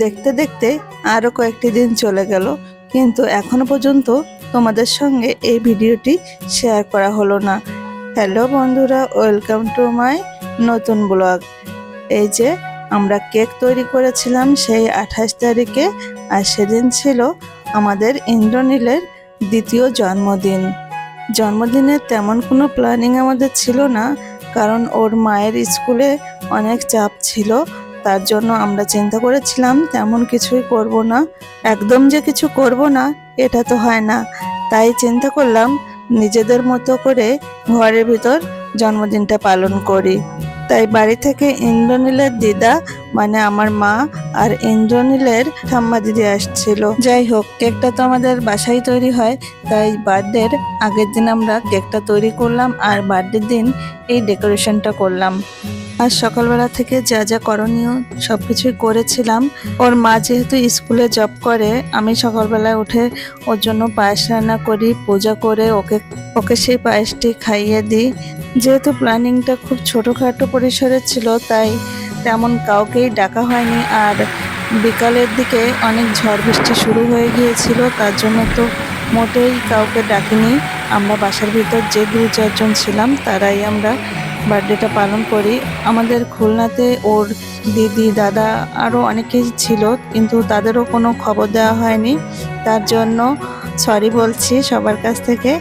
দেখতে দেখতে আরও কয়েকটি দিন চলে গেল, কিন্তু এখনো পর্যন্ত তোমাদের সঙ্গে এই ভিডিওটি শেয়ার করা হলো না। হ্যালো বন্ধুরা, ওয়েলকাম টু মাই নতুন ব্লগ। এই যে আমরা কেক তৈরি করেছিলাম সেই 28 তারিখে, আর সেদিন ছিল আমাদের ইন্দ্রনীলের দ্বিতীয় জন্মদিন। জন্মদিনে তেমন কোনো প্ল্যানিং আমাদের ছিল না, কারণ ওর মায়ের স্কুলে অনেক চাপ ছিল। তার জন্য আমরা চিন্তা করেছিলাম তেমন কিছুই করব না, একদম যে কিছু করব না এটা তো হয় না। তাই চিন্তা করলাম নিজেদের মতো করে ঘরের ভিতর জন্মদিনটা পালন করি। তাই বাড়ি থেকে ইন্দ্রনীলের দিদা মানে আমার মা আর ইন্দ্রনীলের ঠাম্মা দিদি আসছিল। যাই হোক, কেকটা তো আমাদের বাসায় তৈরি হয়, তাই বার্থডের আগের দিন আমরা কেকটা তৈরি করলাম আর বার্থডের দিন এই ডেকোরেশনটা করলাম। আর সকালবেলা থেকে যা যা করণীয় সবকিছুই করেছিলাম। ওর মা যেহেতু স্কুলে জব করে, আমি সকালবেলায় উঠে ওর জন্য পায়েস রান্না করি, পূজা করে ওকে সেই পায়েসটি খাইয়ে দিই। যেহেতু প্ল্যানিংটা খুব ছোটোখাটো পরিসরে ছিল, তাই তেমন কাউকেই ডাকা হয়নি। আর বিকালের দিকে অনেক ঝড় বৃষ্টি শুরু হয়ে গিয়েছিল, তার জন্য তো মোটেই কাউকে ডাকিনি। আমরা বাসার ভিতর যে 2-4 জন ছিলাম তারাই আমরা বার্থডেটা পালন করি। আমাদের খুলনাতে ওর দিদি দাদা আরও অনেকেই ছিল, কিন্তু তাদেরও কোনো খবর দেওয়া হয়নি, তার জন্য সরি বলছি সবার কাছ থেকে।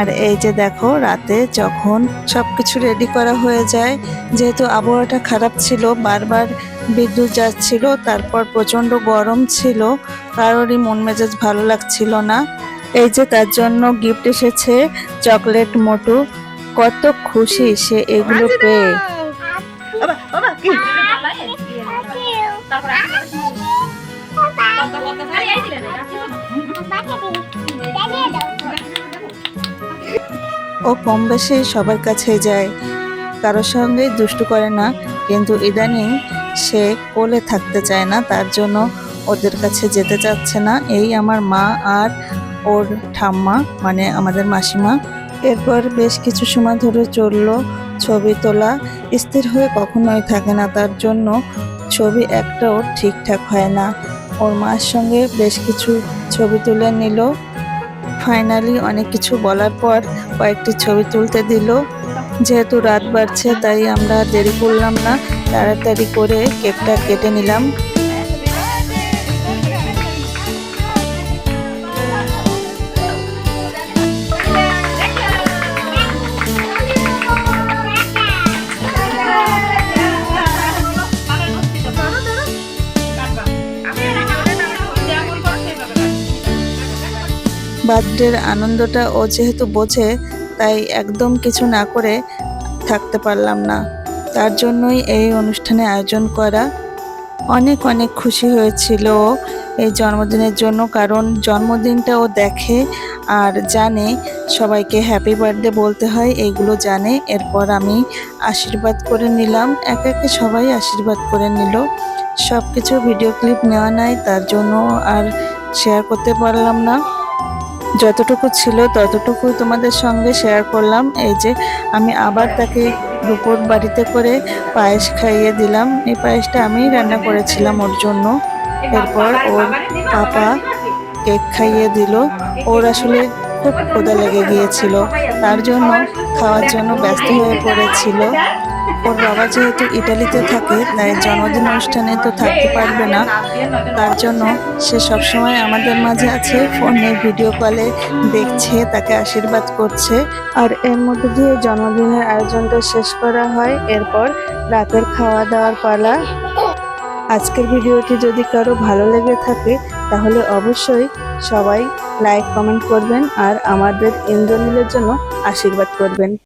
আর এই যে দেখো, রাতে যখন সব কিছু রেডি করা হয়ে যায়, যেহেতু আবহাওয়াটা খারাপ ছিল, বারবার বিদ্যুৎ যাচ্ছিল, তারপর প্রচণ্ড গরম ছিল, কারোরই মন মেজাজ ভালো লাগছিল না। এই যে তার জন্য গিফট এসেছে চকলেট মোটু। কত খুশি সে এগুলো পেয়ে। ও কম বেশি সবার কাছে যায়, কারোর সঙ্গে দুষ্টু করে না, কিন্তু ইদানিং সে কোলে থাকতে চায় না, তার জন্য ওদের কাছে যেতে চাচ্ছে না। এই আমার মা আর ওর ঠাম্মা মানে আমাদের মাসিমা। এরপর বেশ কিছু সময় ধরে চললো ছবি তোলা। স্থির হয়ে কখনোই থাকে না, তার জন্য ছবি একটাও ঠিকঠাক হয় না। ওর মার সঙ্গে বেশ কিছু ছবি তুলে নিল। ফাইনালি অনেক কিছু বলার পর কয়েকটি ছবি তুলতে দিল। যেহেতু রাত বাড়ছে, তাই আমরা দেরি করলাম না, তাড়াতাড়ি করে কেকটা কেটে নিলাম। বার্থডের আনন্দটা ও যেহেতু বোঝে, তাই একদম কিছু না করে থাকতে পারলাম না, তার জন্যই এই অনুষ্ঠানে আয়োজন করা। অনেক অনেক খুশি হয়েছিল এই জন্মদিনের জন্য, কারণ জন্মদিনটা ও দেখে আর জানে সবাইকে হ্যাপি বার্থডে বলতে হয়, এইগুলো জানে। এরপর আমি আশীর্বাদ করে নিলাম, একে একে সবাই আশীর্বাদ করে নিল। সব কিছু ভিডিও ক্লিপ নেওয়া নাই, তার জন্য আর শেয়ার করতে পারলাম না। যতটুকু ছিল ততটুকুই তোমাদের সঙ্গে শেয়ার করলাম। এই যে আমি আবার তাকে দুপুর বাড়িতে করে পায়েস খাইয়ে দিলাম। এই পায়েসটা আমি রান্না করেছিলাম ওর জন্য। এরপর ওর পাপা কেক খাইয়ে দিল। ওর আসলে খুব ক্ষুধা লেগে গিয়েছিল, তার জন্য খাওয়ার জন্য ব্যস্ত হয়ে পড়েছিল। ওর বাবা যেহেতু ইটালিতে থাকে, তাই জন্মদিন অনুষ্ঠানে তো থাকতে পারবে না, তার জন্য সে সবসময় আমাদের মাঝে আছে, ফোনে ভিডিও কলে দেখছে, তাকে আশীর্বাদ করছে। আর এর মধ্যে দিয়ে জন্মদিনের আয়োজনটা শেষ করা হয়। এরপর রাতের খাওয়া দাওয়ার পালা। আজকের ভিডিওটি যদি কারো ভালো লেগে থাকে, তাহলে অবশ্যই সবাই লাইক কমেন্ট করবেন আর আমাদের ইন্দ্রনীলের জন্য আশীর্বাদ করবেন।